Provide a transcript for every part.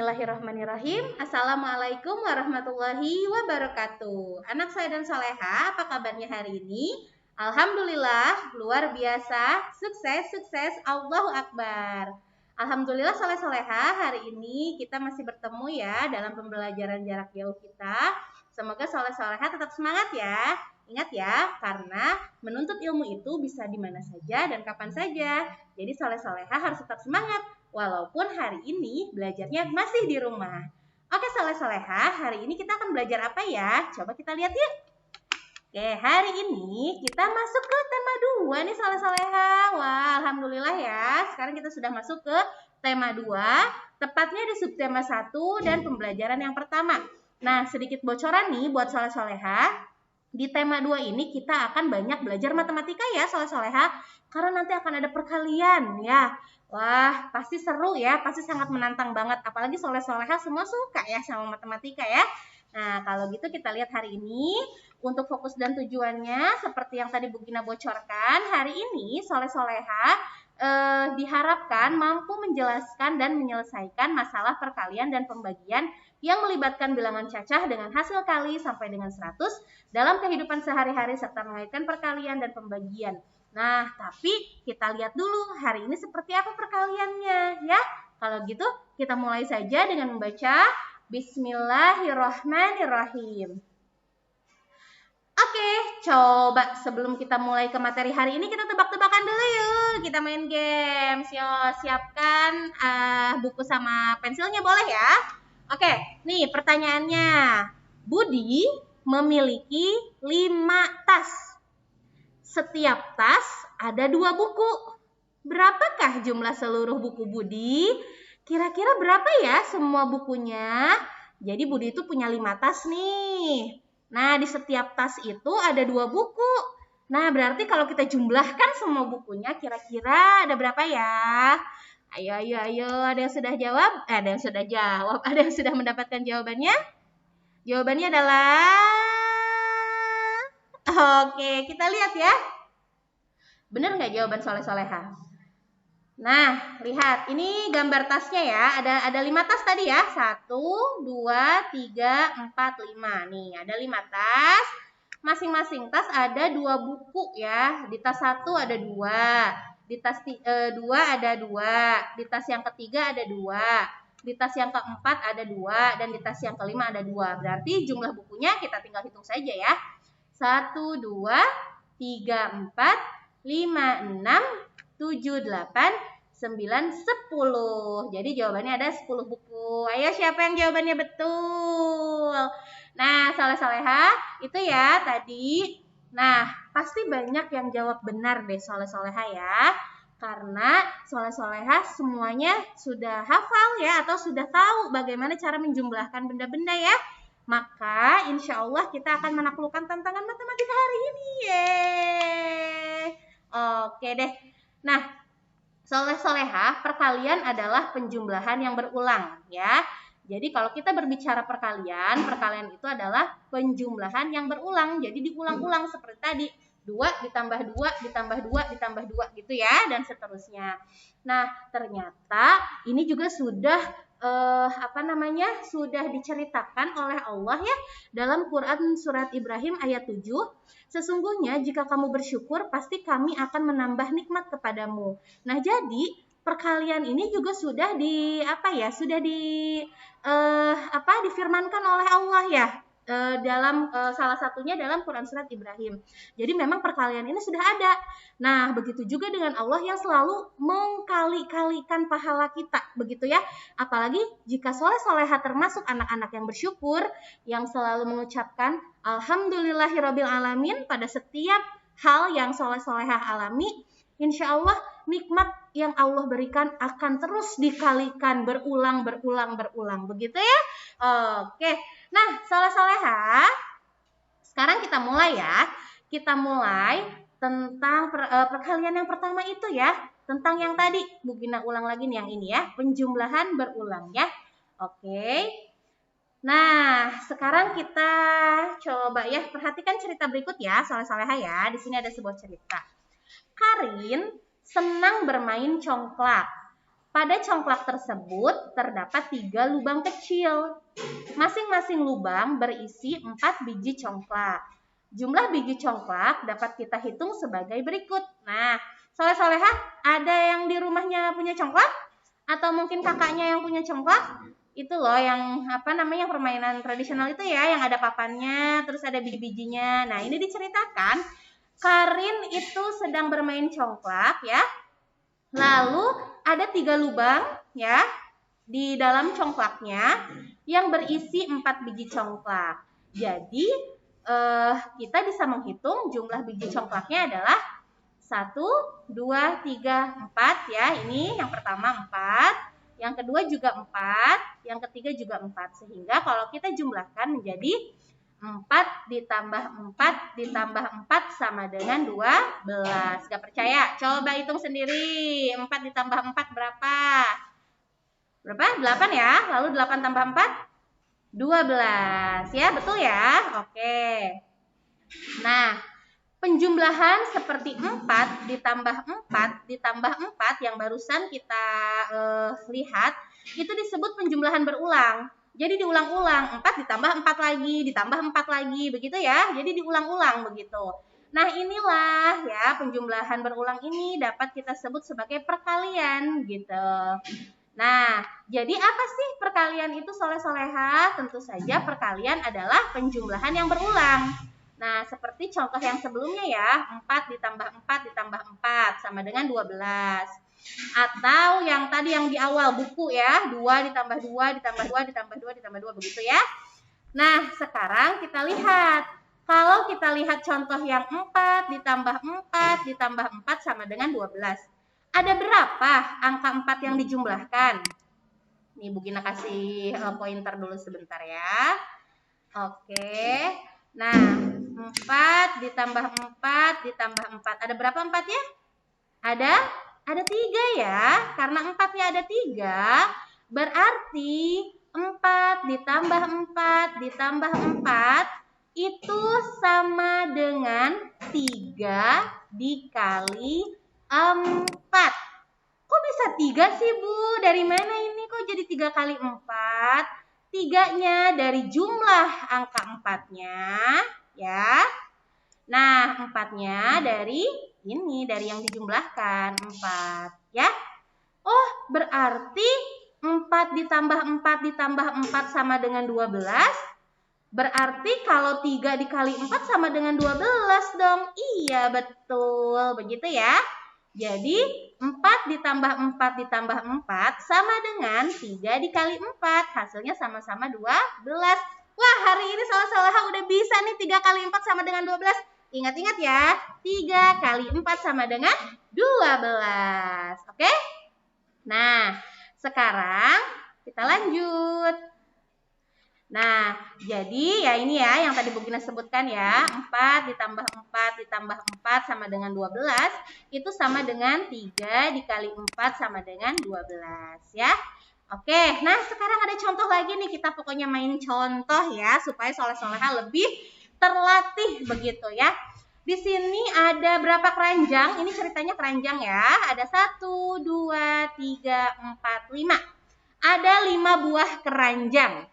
Bismillahirrahmanirrahim. Assalamualaikum warahmatullahi wabarakatuh. Anak saya dan Soleha, apa kabarnya hari ini? Alhamdulillah, luar biasa, sukses, sukses, Allahu Akbar. Alhamdulillah Soleha, hari ini kita masih bertemu ya dalam pembelajaran jarak jauh kita. Semoga Soleha tetap semangat ya. Ingat ya, karena menuntut ilmu itu bisa di mana saja dan kapan saja. Jadi Soleha harus tetap semangat. Walaupun hari ini belajarnya masih di rumah. Oke Soleha, hari ini kita akan belajar apa ya? Coba kita lihat yuk. Oke, hari ini kita masuk ke tema 2 nih Soleha. Wah, Alhamdulillah ya. Sekarang kita sudah masuk ke tema 2, tepatnya di subtema 1 dan pembelajaran yang pertama. Nah, sedikit bocoran nih buat Soleha. Di tema 2 ini kita akan banyak belajar matematika ya Soleha. Karena nanti akan ada perkalian ya. Wah, pasti seru ya, pasti sangat menantang banget. Apalagi Soleha semua suka ya sama matematika ya. Nah, kalau gitu kita lihat hari ini. Untuk fokus dan tujuannya, seperti yang tadi Bu Gina bocorkan, hari ini Soleha diharapkan mampu menjelaskan dan menyelesaikan masalah perkalian dan pembagian yang melibatkan bilangan cacah dengan hasil kali sampai dengan 100 dalam kehidupan sehari-hari serta mengaitkan perkalian dan pembagian. Nah, tapi kita lihat dulu hari ini seperti apa perkaliannya ya. Kalau gitu kita mulai saja dengan membaca Bismillahirrahmanirrahim. Oke, coba sebelum kita mulai ke materi hari ini kita tebak-tebakan dulu yuk. Kita main games. Yo, siapkan buku sama pensilnya boleh ya. Oke, nih pertanyaannya. Budi memiliki 5 tas. Setiap tas ada 2 buku. Berapakah jumlah seluruh buku Budi? Kira-kira berapa ya semua bukunya? Jadi Budi itu punya 5 tas nih. Nah, di setiap tas itu ada 2 buku. Nah, berarti kalau kita jumlahkan semua bukunya, kira-kira ada berapa ya? Ayo. Ada yang sudah jawab? Ada yang sudah jawab. Ada yang sudah mendapatkan jawabannya? Jawabannya adalah... Oke, kita lihat ya. Benar nggak jawaban Soleha? Nah, lihat. Ini gambar tasnya ya. Ada 5 tas tadi ya. 1, 2, 3, 4, 5. Nih, ada 5 tas. Masing-masing tas ada 2 buku ya. Di tas 1 ada 2. Di tas 2 ada 2. Di tas yang ketiga ada 2. Di tas yang keempat ada 2. Dan di tas yang kelima ada 2. Berarti jumlah bukunya kita tinggal hitung saja ya. 1, 2, 3, 4, 5, 6, 7, 8, 9, 10. Jadi jawabannya ada 10 buku. Ayo siapa yang jawabannya betul? Nah, Soleha itu ya tadi. Nah, pasti banyak yang jawab benar deh Soleha ya. Karena Soleha semuanya sudah hafal ya atau sudah tahu bagaimana cara menjumlahkan benda-benda ya. Maka insya Allah kita akan menaklukkan tantangan matematika hari ini. Yeay. Oke deh. Nah, Soleha, perkalian adalah penjumlahan yang berulang ya. Jadi kalau kita berbicara perkalian itu adalah penjumlahan yang berulang. Jadi diulang-ulang seperti tadi. 2 ditambah 2 ditambah 2 ditambah 2 gitu ya dan seterusnya. Nah, ternyata ini juga sudah sudah diceritakan oleh Allah ya dalam Quran surat Ibrahim ayat 7. Sesungguhnya jika kamu bersyukur pasti kami akan menambah nikmat kepadamu. Nah, jadi perkalian ini juga sudah difirmankan oleh Allah ya. Dalam salah satunya dalam Quran surat Ibrahim. Jadi memang perkalian ini sudah ada. Nah, begitu juga dengan Allah yang selalu mengkali-kalikan pahala kita, begitu ya. Apalagi jika Soleha termasuk anak-anak yang bersyukur, yang selalu mengucapkan Alhamdulillahirabbil alamin pada setiap hal yang Soleha alami, insya Allah nikmat yang Allah berikan akan terus dikalikan berulang, begitu ya. Oke. Nah, Soleha, sekarang kita mulai ya. Kita mulai tentang perkalian yang pertama itu ya. Tentang yang tadi, Bu Gina ulang lagi nih yang ini ya. Penjumlahan berulang ya. Oke. Nah, sekarang kita coba ya. Perhatikan cerita berikut ya, Soleha ya. Di sini ada sebuah cerita. Karin senang bermain congklak. Pada congklak tersebut terdapat 3 lubang kecil. Masing-masing lubang berisi 4 biji congklak. Jumlah biji congklak dapat kita hitung sebagai berikut. Nah, soleh-solehah, ada yang di rumahnya punya congklak? Atau mungkin kakaknya yang punya congklak? Itu loh yang permainan tradisional itu ya, yang ada papannya, terus ada biji-bijinya. Nah, ini diceritakan Karin itu sedang bermain congklak ya. Lalu ada 3 lubang ya di dalam congklaknya yang berisi 4 biji congklak. Jadi kita bisa menghitung jumlah biji congklaknya adalah 1, 2, 3, 4 ya. Ini yang pertama 4, yang kedua juga 4, yang ketiga juga 4. Sehingga kalau kita jumlahkan menjadi 4 ditambah 4 ditambah 4 sama dengan 12. Gak percaya? Coba hitung sendiri. 4 ditambah 4 berapa? Berapa? 8 ya. Lalu 8 tambah 4? 12. Ya, betul ya? Oke. Nah, penjumlahan seperti 4 ditambah 4 ditambah 4 yang barusan kita lihat, itu disebut penjumlahan berulang. Jadi diulang-ulang, 4 ditambah 4 lagi, ditambah 4 lagi, begitu ya. Jadi diulang-ulang begitu. Nah, inilah ya, penjumlahan berulang ini dapat kita sebut sebagai perkalian gitu. Nah, jadi apa sih perkalian itu, soleh-soleha? Tentu saja perkalian adalah penjumlahan yang berulang. Nah, seperti contoh yang sebelumnya ya, 4 ditambah 4 ditambah 4 sama dengan 12. Atau yang tadi yang di awal buku ya, 2 ditambah 2 ditambah 2 ditambah 2 ditambah 2, begitu ya. Nah, sekarang kita lihat. Kalau kita lihat contoh yang 4 ditambah 4 ditambah 4 sama dengan 12. Ada berapa angka 4 yang dijumlahkan? Nih Bu Gina kasih pointer dulu sebentar ya. Oke. Nah, 4 ditambah 4 ditambah 4. Ada berapa 4-nya? Ada 3 ya. Karena 4-nya ada 3, berarti 4 ditambah 4 ditambah 4 itu sama dengan 3 dikali 4. Kok bisa 3 sih Bu? Dari mana ini kok jadi 3 kali 4? 3-nya dari jumlah angka 4-nya ya. Nah, 4-nya dari ini, dari yang dijumlahkan 4 ya. Oh, berarti 4 ditambah 4 ditambah 4 sama dengan 12. Berarti kalau 3 dikali 4 sama dengan 12 dong. Iya, betul. Begitu ya. Jadi 4 ditambah 4 ditambah 4 sama dengan 3 dikali 4. Hasilnya sama-sama 12. Wah, hari ini soleh-soleha udah bisa nih 3 kali 4 sama dengan 12. Ingat-ingat ya, 3 kali 4 sama dengan 12. Oke? Nah, sekarang kita lanjut. Nah, jadi ya ini ya yang tadi Bu Gina sebutkan ya, 4 ditambah 4 ditambah 4 sama dengan 12, itu sama dengan 3 dikali 4 sama dengan 12 ya. Oke, nah sekarang ada contoh lagi nih, kita pokoknya main contoh ya, supaya soleh-soleha lebih terlatih begitu ya. Di sini ada berapa keranjang? Ini ceritanya keranjang ya, ada 1, 2, 3, 4, 5. Ada 5 buah keranjang.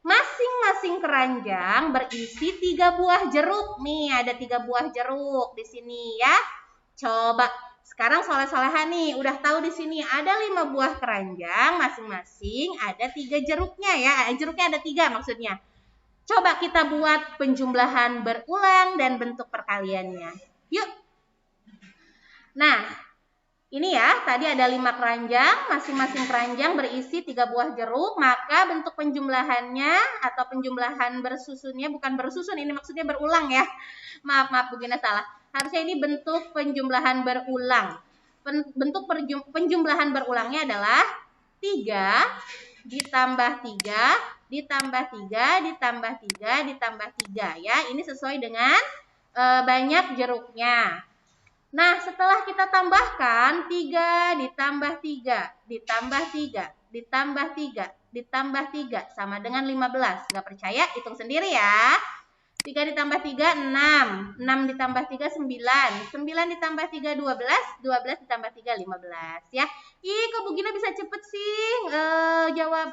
Masing-masing keranjang berisi 3 buah jeruk. Nih, ada 3 buah jeruk di sini ya. Coba sekarang soleh-soleha nih, udah tahu di sini ada 5 buah keranjang, masing-masing ada 3 jeruknya ya. Jeruknya ada 3 maksudnya. Coba kita buat penjumlahan berulang dan bentuk perkaliannya. Yuk. Nah, ini ya, tadi ada 5 keranjang, masing-masing keranjang berisi 3 buah jeruk, maka bentuk penjumlahannya atau penjumlahan bersusunnya, bukan bersusun, ini maksudnya berulang ya. Maaf Bu Gina salah. Harusnya ini bentuk penjumlahan berulang. Bentuk penjumlahan berulangnya adalah 3 ditambah 3 ditambah 3 ditambah 3 ditambah 3 ya. Ini sesuai dengan banyak jeruknya. Nah, setelah kita tambahkan 3 ditambah 3 ditambah 3 ditambah 3 ditambah 3 sama dengan 15. Nggak percaya? Hitung sendiri ya. 3 ditambah 3, 6. 6 ditambah 3, 9. 9 ditambah 3, 12. 12 ditambah 3, 15 ya. Ih, kok Bu Gina bisa cepet sih jawab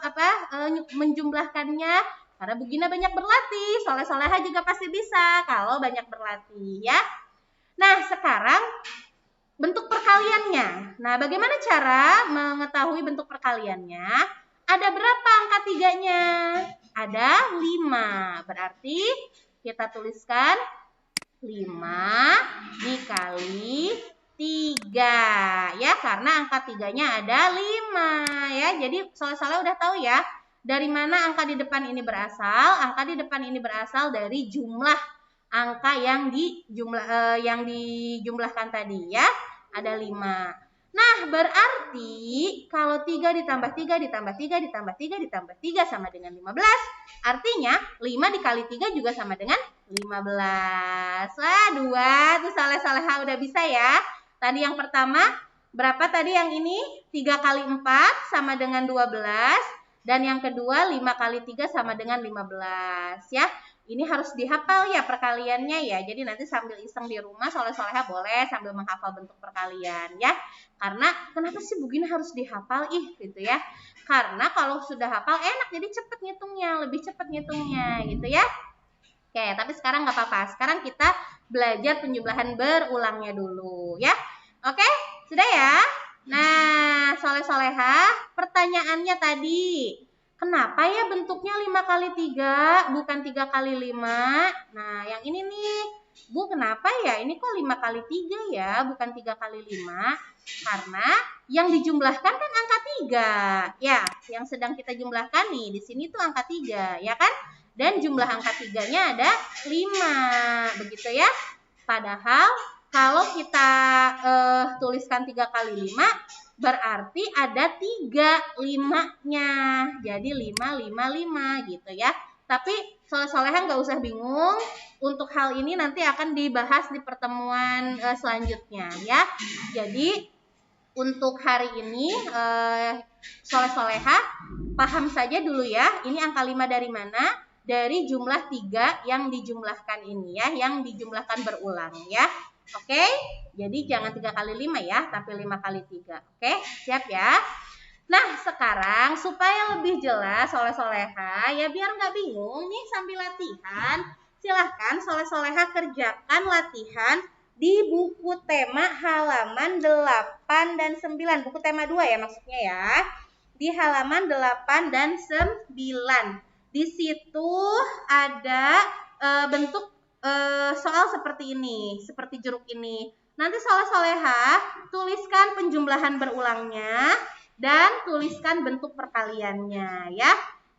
menjumlahkannya? Karena Bu Gina banyak berlatih. Soleh-soleha juga pasti bisa kalau banyak berlatih ya. Nah, sekarang bentuk perkaliannya. Nah, bagaimana cara mengetahui bentuk perkaliannya? Ada berapa angka tiganya? Ada 5. Berarti kita tuliskan 5 dikali 3 ya, karena angka tiganya ada 5 ya. Jadi soleh-soleh udah tahu ya dari mana angka di depan ini berasal. Angka di depan ini berasal dari jumlah angka yang dijumlahkan tadi ya. Ada 5. Nah, berarti kalau 3 ditambah 3 ditambah 3 ditambah 3 ditambah 3 sama dengan 15. Artinya 5 dikali 3 juga sama dengan 15. Wah, 2. Tuh soleh-soleha udah bisa ya. Tadi yang pertama, berapa tadi yang ini? 3 kali 4 sama dengan 12. Dan yang kedua, 5 kali 3 sama dengan 15 ya. Ini harus dihafal ya perkaliannya ya. Jadi nanti sambil iseng di rumah soleh-soleha boleh sambil menghafal bentuk perkalian ya. Karena kenapa sih Bu Gina harus dihafal gitu ya. Karena kalau sudah hafal enak, jadi cepet ngitungnya, lebih cepet ngitungnya gitu ya. Oke, tapi sekarang nggak apa-apa. Sekarang kita belajar penjumlahan berulangnya dulu ya. Oke, sudah ya. Nah, soleh-soleha, pertanyaannya tadi, kenapa ya bentuknya 5 kali 3 bukan 3 kali 5? Nah, yang ini nih, Bu, kenapa ya ini kok 5 kali 3 ya bukan 3 kali 5? Karena yang dijumlahkan kan angka 3. Ya, yang sedang kita jumlahkan nih di sini tuh angka 3, ya kan? Dan jumlah angka 3-nya ada 5. Begitu ya. Padahal kalau kita tuliskan 3 kali 5 berarti ada 3 5-nya. Jadi 5, 5, 5 gitu ya. Tapi soleh-soleha nggak usah bingung. Untuk hal ini nanti akan dibahas di pertemuan selanjutnya ya. Jadi untuk hari ini soleh-soleha paham saja dulu ya. Ini angka 5 dari mana? Dari jumlah 3 yang dijumlahkan ini ya. Yang dijumlahkan berulang ya. Oke, jadi jangan 3 kali 5 ya, tapi 5 kali 3. Oke, siap ya. Nah, sekarang supaya lebih jelas soleh-soleha, ya biar nggak bingung nih sambil latihan, silahkan soleh-soleha kerjakan latihan di buku tema halaman 8 dan 9. Buku tema 2 ya maksudnya ya. Di halaman 8 dan 9. Di situ ada bentuk soal seperti ini, seperti jeruk ini. Nanti soleh-soleha tuliskan penjumlahan berulangnya dan tuliskan bentuk perkaliannya ya.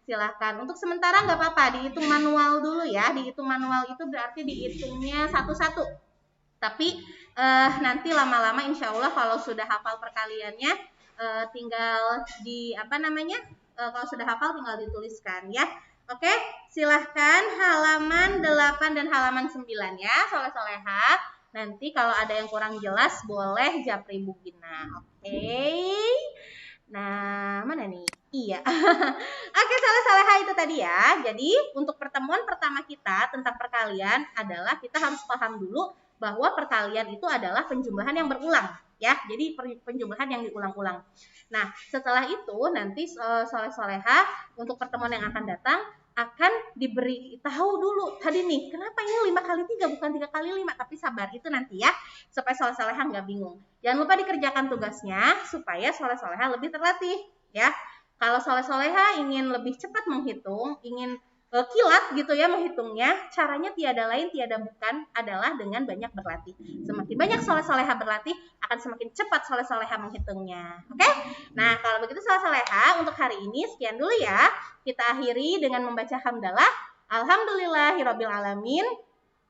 Silahkan. Untuk sementara nggak apa-apa, dihitung manual dulu ya. Dihitung manual itu berarti dihitungnya satu-satu. Tapi nanti lama-lama insya Allah kalau sudah hafal perkaliannya tinggal kalau sudah hafal tinggal dituliskan ya. Oke, silahkan halaman 8 dan halaman 9 ya, soleh-soleha. Nanti kalau ada yang kurang jelas boleh japri Bu Gina. Oke. Nah, mana nih? Iya. Oke, soleh-soleha itu tadi ya. Jadi, untuk pertemuan pertama kita tentang perkalian adalah kita harus paham dulu bahwa perkalian itu adalah penjumlahan yang berulang ya. Jadi penjumlahan yang diulang-ulang. Nah, setelah itu nanti soleh-soleha untuk pertemuan yang akan datang akan diberi tahu dulu tadi nih kenapa ini 5 kali 3 bukan 3 kali 5, tapi sabar itu nanti ya supaya soleh-soleha nggak bingung. Jangan lupa dikerjakan tugasnya supaya soleh-soleha lebih terlatih ya. Kalau soleh-soleha ingin lebih cepat menghitung, ingin kilat gitu ya menghitungnya, caranya tiada lain tiada bukan adalah dengan banyak berlatih. Semakin banyak soleh-soleha berlatih akan semakin cepat soleh-soleha menghitungnya. Oke? Nah, kalau begitu soleh-soleha untuk hari ini sekian dulu ya. Kita akhiri dengan membaca hamdalah. Alhamdulillahirabbil alamin.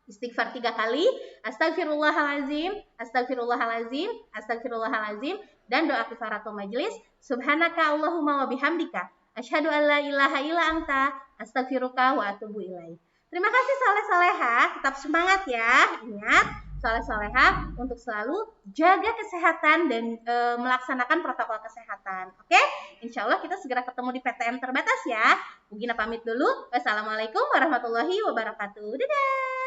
Istighfar 3 kali. Astagfirullahalazim, astagfirullahalazim, astagfirullahalazim, dan doa kifaratul majelis. Subhanaka Allahumma wa bihamdika asyhadu an la ilaha illa anta astaghfiruka wa atubu ilaik. Terima kasih soleh-soleha, tetap semangat ya. Ingat, soleh-soleha untuk selalu jaga kesehatan dan melaksanakan protokol kesehatan. Oke? Insya Allah kita segera ketemu di PTM terbatas ya. Bu Gina pamit dulu. Wassalamualaikum warahmatullahi wabarakatuh. Dadah.